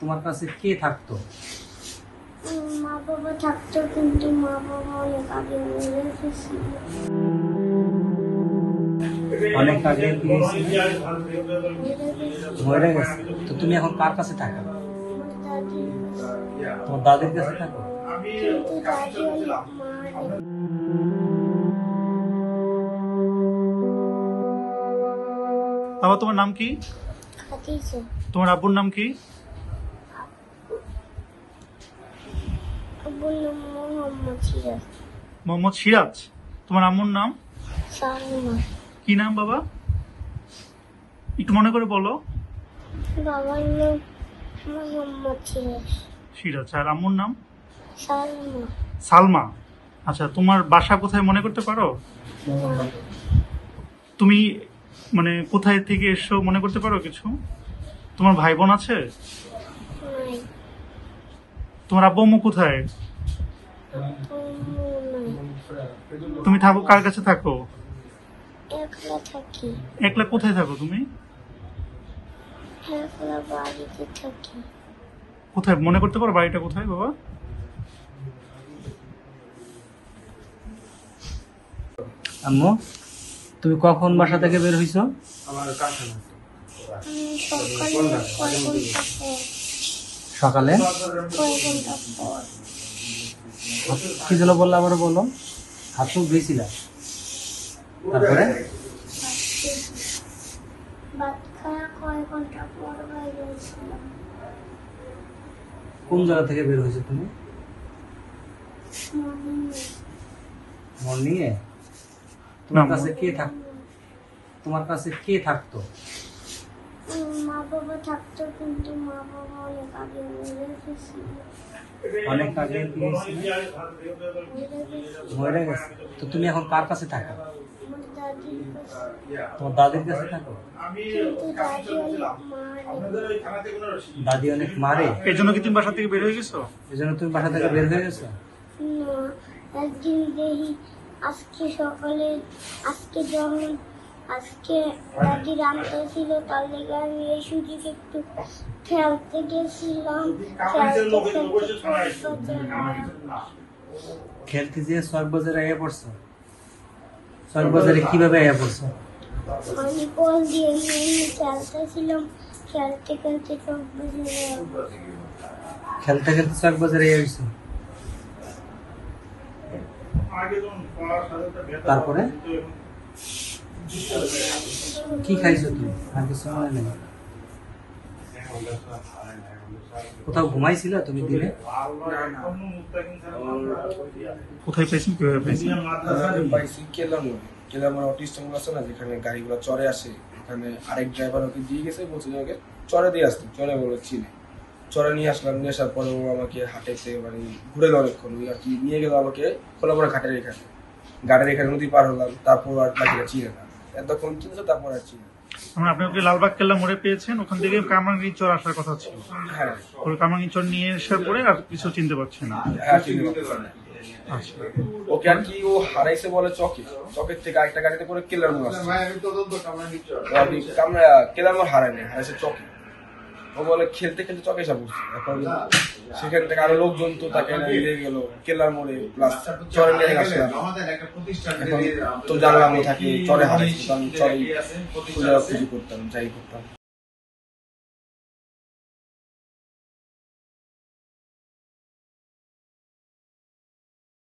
তোমার কাছে কে থাকতো? মা বাবা থাকতো, কিন্তু মা বাবা অনেক আগে মরে গেছে। অনেক আগে মরে গেছে। তো তুমি এখন কার কাছে থাকো? তোমার দাদির কাছে থাকো? কিন্তু দাদি অনেক মারে। বাবা, তোমার নাম কি? খাদিজা। তোমার আব্বুর নাম কি? আব্বুর নাম মোহাম্মদ সিরাজ। মোহাম্মদ সিরাজ। তোমার আম্মুর নাম সালমা। কি নাম বাবা? একটু মনে করে বলো। বাবার নাম মোহাম্মদ সিরাজ। সিরাজ। আর আম্মুর নাম সালমা। সালমা। আচ্ছা, তোমার বাসা কোথায় মনে করতে পারো? তুমি মানে কোথায় থেকে এসো মনে করতে পারো কিছু? তোমার ভাই বোন আছে? নাই। তোমার আব্বু আম্মু কোথায়? আম্মু নাই। তুমি থাকো কার কাছে থাকো? একলা থাকি। একলা কোথায় থাকো তুমি? একলা বাড়িতে থাকি। কোথায় মনে করতে পারো বাড়িটা কোথায় বাবা? আম্মু, তুমি কখন বাসা থেকে বের হইছো? সকালে কয় ঘন্টা সকালে পর। কয় ঘন্টা পর। কি যেন বললো, আবার বলো। হাত মুখ ধুইছিলা? তারপরে ভাত খাওয়া কয় ঘন্টা পর বাইরে হয়েছিলাম। কোন জায়গা থেকে বের হয়েছো তুমি? মর্নিং এ? তোমার কাছে কে থাকতো? তোমার কাছে কে থাকতো? মা বাবা থাকতো, কিন্তু মা বাবা অনেক আগে মরে গেছে। অনেক আগে মরে গেছে। তো তুমি এখন কার কাছে থাকো? আমার দাদির কাছে। তোমার দাদির কাছে থাকো? কিন্তু দাদি অনেক মারে। দাদি অনেক মারে? এই জন্য কি তুমি বাসা থেকে বের হয়ে গেছো? এই জন্য তুমি বাসা থেকে বের হয়ে গেছো? না, একদিন দেখি আজকে সকালে, আজকে দাদি রান্না ছিল, তার লেগে আমি এই সুযোগে একটু খেলতে গেছিলাম। খেলতে যেয়ে চক বাজারে আয়া পড়ছো? চক বাজারে কিভাবে আয়া পড়ছো? আমি বল দিয়ে এমনি খেলতেছিলাম, খেলতে খেলতে চোখ বুঝে খেলতে খেলতে চক বাজারে আয়া হইছো। তারপরে কি খাইছো তুমি? আর কিছু মনে নেই? কোথাও ঘুমাইছিলা তুমি দিনে? কোথায় পেয়েছেন, কিভাবে পেয়েছেন? পাইছি কেলামোড় অটিস্ট আছে না, যেখানে গাড়িগুলো চড়ে আসে, এখানে আরেক ড্রাইভার ওকে দিয়ে গেছে, বলছে যে ওকে চড়ে দিয়ে আসতে, চড়ে বলে চিনে, চড়ে নিয়ে আসলাম। নিয়ে আসার পরে ও আমাকে হাঁটেতে মানে ঘুরে গেল অনেকক্ষণ, ওই আর কি নিয়ে গেল আমাকে খোলাপড়া ঘাটের এখানে নদী পার হলাম। তারপর আর বাকিটা চিনে না, এতক্ষণ চিনছে, তারপর আর চিনে। মানে আপনি ওকে লালবাগ কেল্লা মোড়ে পেয়েছেন, ওখান থেকে কামরাঙ্গীর চর আসার কথা ছিল। হ্যাঁ ওই কামরাঙ্গীর চর নিয়ে আসার পরে আর কিছু চিনতে পারছেন না। হ্যাঁ, চিনতে পারছি। আচ্ছা, ওকে আর কি ও হারাইছে বলে চকের থেকে আরেকটা গাড়িতে করে কেলারমোড় আসছে। কেলারমোড় হারাইছে চকে। ও বলে খেলতে খেলতে চকে এসে পড়ছে। এখন সেখান থেকে আরো লোকজন তো তাকে নিয়ে গেল কেলারমোড়ে, প্লাস চরে নিয়ে আসলাম। এখন তো জানলাম ও থাকে চরে হারাইছে, আমি চরে খুঁজে করতাম, যাই করতাম।